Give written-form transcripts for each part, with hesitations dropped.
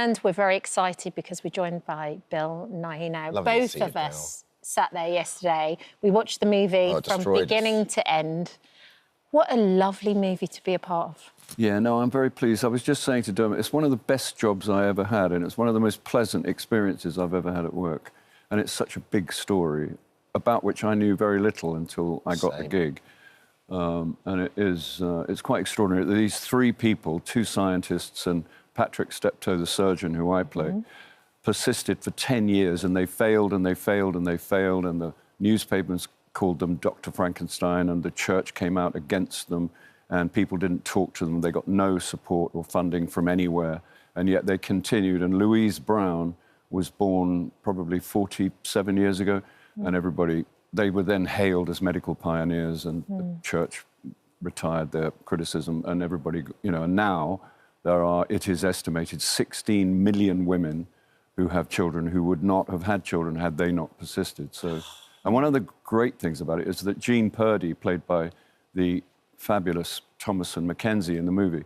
And we're very excited because we're joined by Bill Nighy now. Lovely Both of us sat there yesterday. We watched the movie from beginning to end. What a lovely movie to be a part of. Yeah, no, I'm very pleased. I was just saying to Dermot, it's one of the best jobs I ever had, and it's one of the most pleasant experiences I've ever had at work. And it's such a big story, about which I knew very little until I got the gig. And it's quite extraordinary. These three people, two scientists and Patrick Steptoe, the surgeon who I play, persisted for 10 years, and they failed and they failed and they failed, and the newspapers called them Dr. Frankenstein, and the church came out against them, and people didn't talk to them. They got no support or funding from anywhere, and yet they continued. And Louise Brown was born probably 47 years ago, and they were then hailed as medical pioneers, and the church retired their criticism, and everybody, you know, and now there are, it is estimated, 16 million women who have children who would not have had children had they not persisted. So, and one of the great things about it is that Jean Purdy, played by the fabulous Thomasin McKenzie in the movie,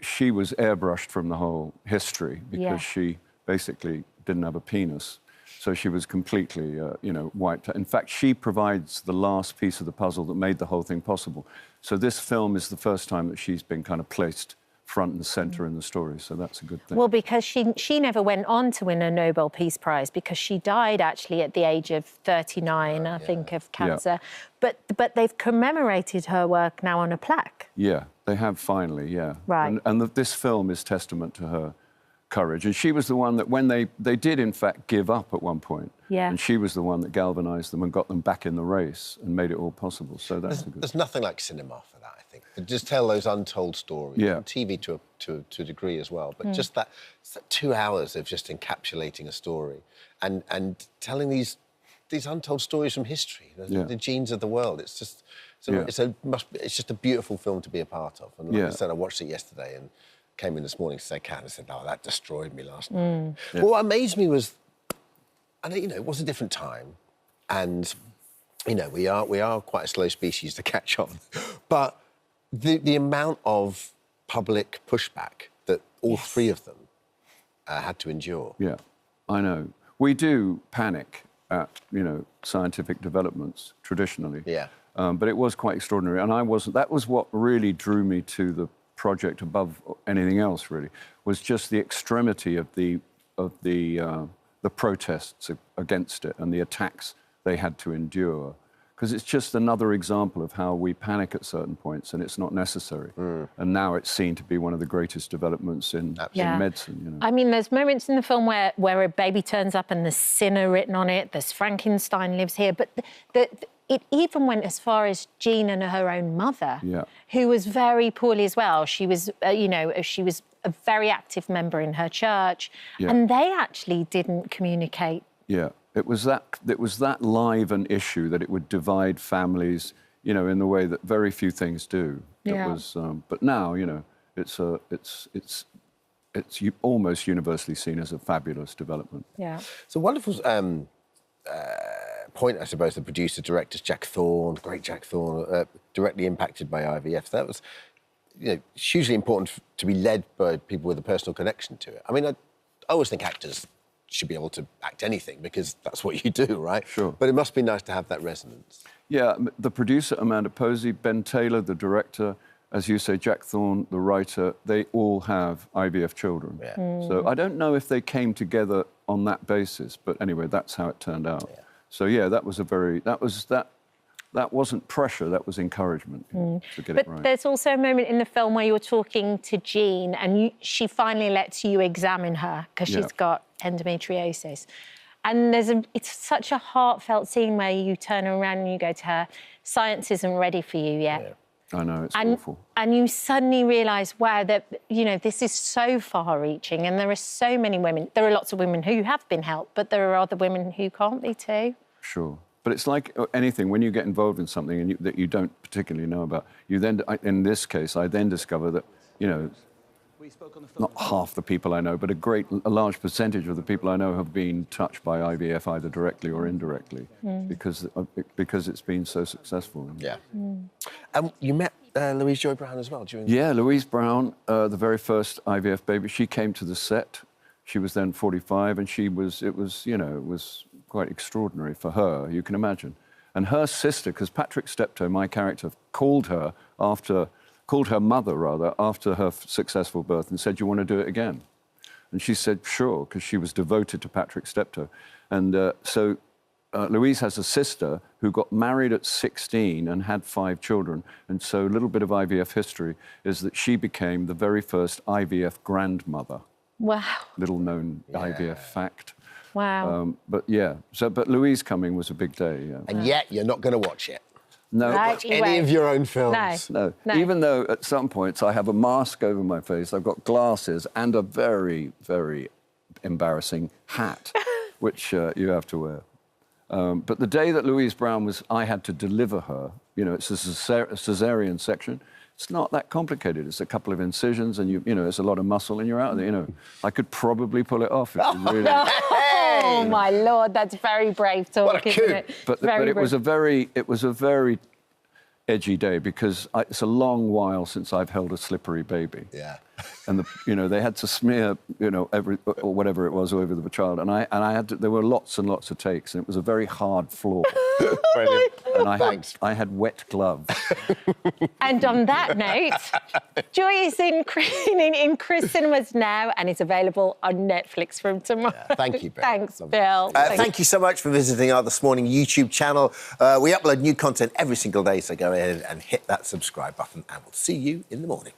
she was airbrushed from the whole history because she basically didn't have a penis. So she was completely, you know, wiped out. In fact, she provides the last piece of the puzzle that made the whole thing possible. So this film is the first time that she's been kind of placed front and centre in the story, so that's a good thing. Well, because she never went on to win a Nobel Peace Prize, because she died actually at the age of 39, I think, of cancer. But they've commemorated her work now on a plaque. Yeah, they have finally, Right. And this film is testament to her courage. And she was the one that, when they did, in fact, give up at one point, and she was the one that galvanised them and got them back in the race and made it all possible. So that's a good... There's nothing like cinema for that, I think. To just tell those untold stories. Yeah. TV to a degree as well. But just that 2 hours of just encapsulating a story and telling these untold stories from history, the genes of the world. It's just it's just a beautiful film to be a part of. And like I said, I watched it yesterday and came in this morning to say, Kat, and I said, oh, that destroyed me last night. But what amazed me was, and you know, it was a different time, and you know, we are quite a slow species to catch on, but the amount of public pushback that all three of them had to endure. Yeah, I know. We do panic at, you know, scientific developments traditionally. Yeah. But it was quite extraordinary, and that was what really drew me to the project above anything else, really, was just the extremity of the protests against it and the attacks they had to endure, because it's just another example of how we panic at certain points and it's not necessary. And now it's seen to be one of the greatest developments in medicine. You know? I mean, there's moments in the film where a baby turns up and there's Sinner written on it, there's Frankenstein lives here, but it even went as far as Jean and her own mother, who was very poorly as well. She was, you know, she was a very active member in her church, and they actually didn't communicate. Yeah, it was that live an issue that it would divide families, you know, in the way that very few things do. It was, but now, you know, it's almost universally seen as a fabulous development. Yeah. So wonderful. Point, I suppose, the producer, director, Jack Thorne, the great Jack Thorne, directly impacted by IVF. So that was, you know, hugely important to be led by people with a personal connection to it. I mean, I always think actors should be able to act anything because that's what you do, right? Sure. But it must be nice to have that resonance. Yeah, the producer, Amanda Posey, Ben Taylor, the director, as you say, Jack Thorne, the writer, they all have IVF children. Yeah. So I don't know if they came together on that basis, but anyway, that's how it turned out. Yeah. So yeah, that wasn't pressure, that was encouragement to get it right. But there's also a moment in the film where you're talking to Jean and she finally lets you examine her because she's got endometriosis. And it's such a heartfelt scene where you turn around and you go to her, science isn't ready for you yet. Yeah. I know, it's awful. And you suddenly realise, wow, that, you know, this is so far-reaching and there are so many women. There are lots of women who have been helped, but there are other women who can't be too. Sure. But it's like anything, when you get involved in something that you don't particularly know about, you then, in this case, I then discover that, you know, not half the people I know, but a large percentage of the people I know have been touched by IVF either directly or indirectly because it's been so successful. Yeah. And you met Louise Joy Brown as well during? Yeah, Louise Brown, the very first IVF baby. She came to the set. She was then 45, and it was quite extraordinary for her. You can imagine. And her sister, because Patrick Steptoe, my character, called her mother rather after her successful birth and said, "You want to do it again?" And she said, "Sure," because she was devoted to Patrick Steptoe. And so Louise has a sister who got married at 16 and had 5 children. And so a little bit of IVF history is that she became the very first IVF grandmother. Wow. Little known IVF fact. Wow. But Louise coming was a big day. Yeah. And yet you're not going to watch it. No. Watch any of your own films. No. Even though at some points I have a mask over my face, I've got glasses and a very, very embarrassing hat, which you have to wear. But the day that Louise Brown was, I had to deliver her. It's a cesarean section. It's not that complicated. It's a couple of incisions, and it's a lot of muscle, and you're out there. I could probably pull it off if you really. Oh my Lord, that's very brave talk, isn't it? But it was a very edgy day because it's a long while since I've held a slippery baby. Yeah. And they had to smear or whatever it was over the child, and I had to, there were lots and lots of takes, and it was a very hard floor. Brilliant. And I had wet gloves. And on that note, Joy is in Chris Cinemas now, and it's available on Netflix from tomorrow. Yeah, thank you, Bill. Thanks, Bill. Thank you so much for visiting our This Morning YouTube channel. We upload new content every single day, so go ahead and hit that subscribe button, and we'll see you in the morning.